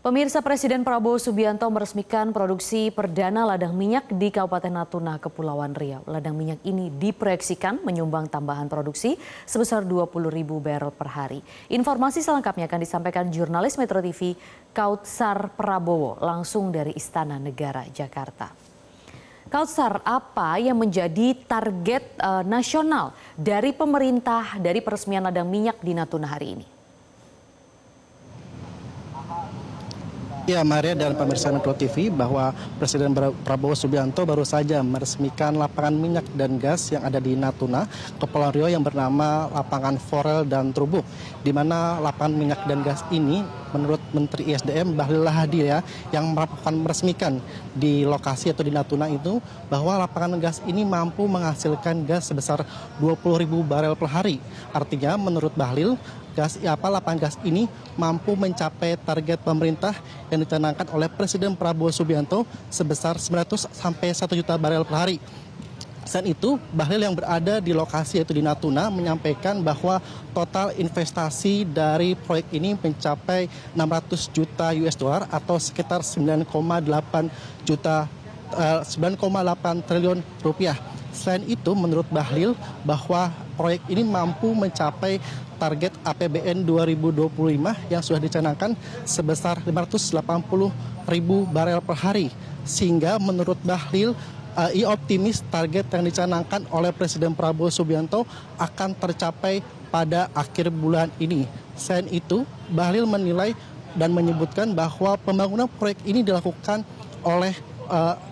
Pemirsa, Presiden Prabowo Subianto meresmikan produksi perdana ladang minyak di Kabupaten Natuna, Kepulauan Riau. Ladang minyak ini diproyeksikan menyumbang tambahan produksi sebesar 20.000 barel per hari. Informasi selengkapnya akan disampaikan jurnalis Metro TV Kautsar Prabowo langsung dari Istana Negara, Jakarta. Kautsar, apa yang menjadi target nasional dari pemerintah dari peresmian ladang minyak di Natuna hari ini? Ya, Maria dan pemirsa Metro TV, bahwa Presiden Prabowo Subianto baru saja meresmikan lapangan minyak dan gas yang ada di Natuna, Kepulauan Riau yang bernama Lapangan Forel dan Trubuk, di mana lapangan minyak dan gas ini menurut Menteri ISDM Bahlil Lahadalia yang meresmikan di lokasi atau di Natuna itu, bahwa lapangan gas ini mampu menghasilkan gas sebesar 20.000 barel per hari. Artinya menurut Bahlil, lapangan gas ini mampu mencapai target pemerintah yang dicanangkan oleh Presiden Prabowo Subianto sebesar 900 sampai 1 juta barel per hari. Selain itu, Bahlil yang berada di lokasi yaitu di Natuna menyampaikan bahwa total investasi dari proyek ini mencapai 600 juta US dollar atau sekitar 9,8 triliun rupiah. Selain itu, menurut Bahlil, bahwa proyek ini mampu mencapai target APBN 2025 yang sudah dicanangkan sebesar 580.000 barel per hari. Sehingga menurut Bahlil, ia optimis target yang dicanangkan oleh Presiden Prabowo Subianto akan tercapai pada akhir bulan ini. Selain itu, Bahlil menilai dan menyebutkan bahwa pembangunan proyek ini dilakukan oleh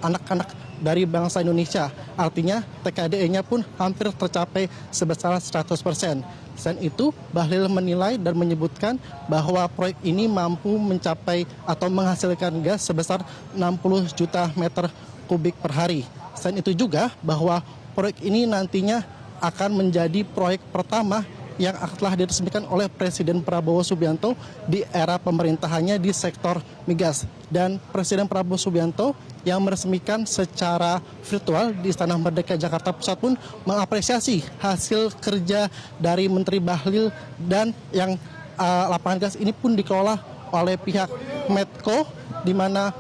anak-anak dari bangsa Indonesia. Artinya TKDE-nya pun hampir tercapai sebesar 100%. Selain itu, Bahlil menilai dan menyebutkan bahwa proyek ini mampu mencapai atau menghasilkan gas sebesar 60 juta meter kubik per hari. Selain itu juga bahwa proyek ini nantinya akan menjadi proyek pertama yang telah diresmikan oleh Presiden Prabowo Subianto di era pemerintahannya di sektor migas. Dan Presiden Prabowo Subianto yang meresmikan secara virtual di Istana Merdeka Jakarta Pusat pun mengapresiasi hasil kerja dari Menteri Bahlil, dan yang lapangan gas ini pun dikelola oleh pihak Medco, di mana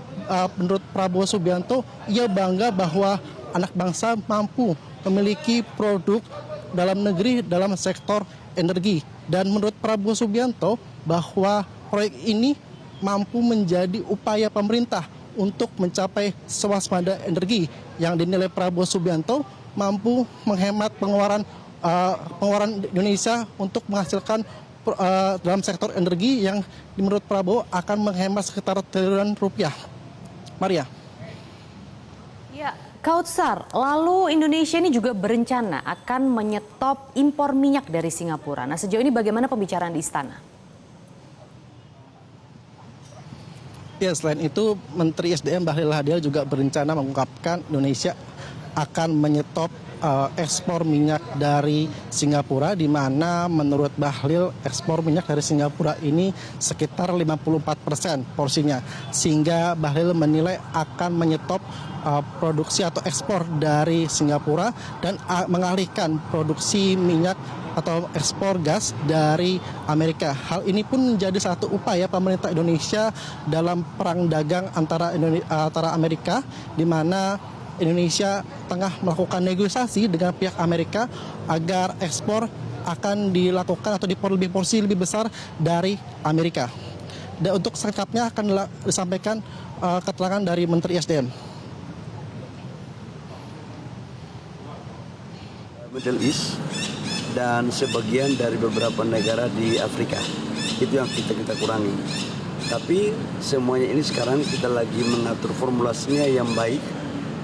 menurut Prabowo Subianto ia bangga bahwa anak bangsa mampu memiliki produk dalam negeri dalam sektor energi. Dan menurut Prabowo Subianto bahwa proyek ini mampu menjadi upaya pemerintah untuk mencapai swasembada energi yang dinilai Prabowo Subianto mampu menghemat pengeluaran Indonesia untuk menghasilkan dalam sektor energi yang menurut Prabowo akan menghemat sekitar triliunan rupiah. Maria. Ya, Kautsar, lalu Indonesia ini juga berencana akan menyetop impor minyak dari Singapura. Nah, sejauh ini bagaimana pembicaraan di istana? Ya, selain itu Menteri SDM Bahlil Lahadalia juga berencana mengungkapkan Indonesia akan menyetop ekspor minyak dari Singapura, di mana menurut Bahlil ekspor minyak dari Singapura ini sekitar 54% porsinya, sehingga Bahlil menilai akan menyetop produksi atau ekspor dari Singapura dan mengalihkan produksi minyak atau ekspor gas dari Amerika. Hal ini pun menjadi satu upaya pemerintah Indonesia dalam perang dagang antara Amerika, di mana Indonesia tengah melakukan negosiasi dengan pihak Amerika agar ekspor akan dilakukan atau lebih porsi lebih besar dari Amerika. Dan untuk selengkapnya akan disampaikan keterangan dari Menteri SDM. Middle East dan sebagian dari beberapa negara di Afrika. Itu yang kita kurangi. Tapi semuanya ini sekarang kita lagi mengatur formulasinya yang baik,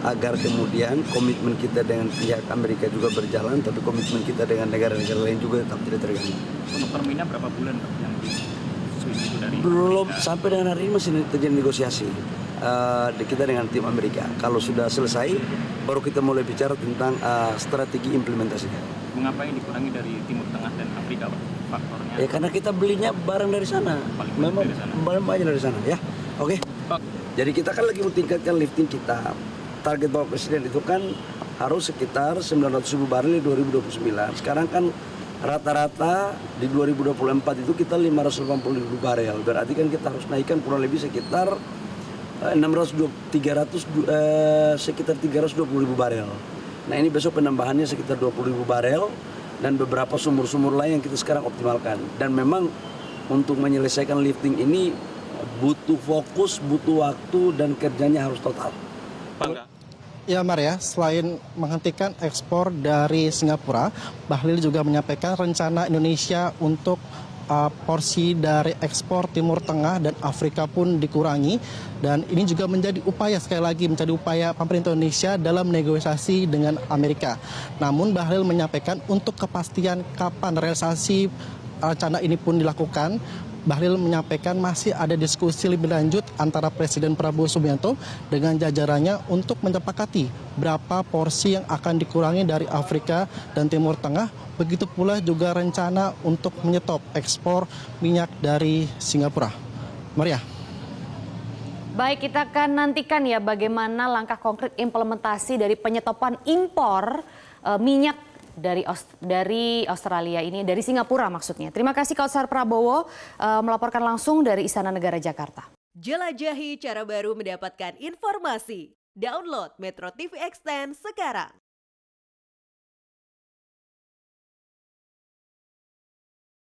agar kemudian komitmen kita dengan pihak Amerika juga berjalan, tapi komitmen kita dengan negara-negara lain juga tetap tidak terganggu. Untuk terminal berapa bulan yang itu dari belum Amerika? Sampai dengan hari ini masih terjadi negosiasi kita dengan tim Amerika. Kalau sudah selesai, baru kita mulai bicara tentang strategi implementasinya. Mengapa yang dikurangi dari Timur Tengah dan Afrika, Pak? Faktornya? Ya karena kita belinya barang dari sana. Memang barang banyak dari sana, ya. Oke. Jadi kita kan lagi meningkatkan lifting kita. Target Bapak Presiden itu kan harus sekitar 900.000 barel di 2029. Sekarang kan Rata-rata di 2024 itu kita 580.000 barel. Berarti kan kita harus naikkan kurang lebih sekitar 320.000 barel. Nah ini besok penambahannya sekitar 20.000 barel dan beberapa sumur-sumur lain yang kita sekarang optimalkan. Dan memang untuk menyelesaikan lifting ini butuh fokus, butuh waktu dan kerjanya harus total. Bangga. Ya Maria, selain menghentikan ekspor dari Singapura, Bahlil juga menyampaikan rencana Indonesia untuk porsi dari ekspor Timur Tengah dan Afrika pun dikurangi. Dan ini juga menjadi upaya, sekali lagi menjadi upaya pemerintah Indonesia dalam negosiasi dengan Amerika. Namun Bahlil menyampaikan untuk kepastian kapan realisasi rencana ini pun dilakukan, Bahlil menyampaikan masih ada diskusi lebih lanjut antara Presiden Prabowo Subianto dengan jajarannya untuk menyepakati berapa porsi yang akan dikurangi dari Afrika dan Timur Tengah. Begitu pula juga rencana untuk menyetop ekspor minyak dari Singapura. Maria. Baik, kita akan nantikan ya bagaimana langkah konkret implementasi dari penyetopan impor minyak dari Australia ini, dari Singapura maksudnya. Terima kasih Kautsar Prabowo melaporkan langsung dari Istana Negara Jakarta. Jelajahi cara baru mendapatkan informasi. Download Metro TV Extend sekarang.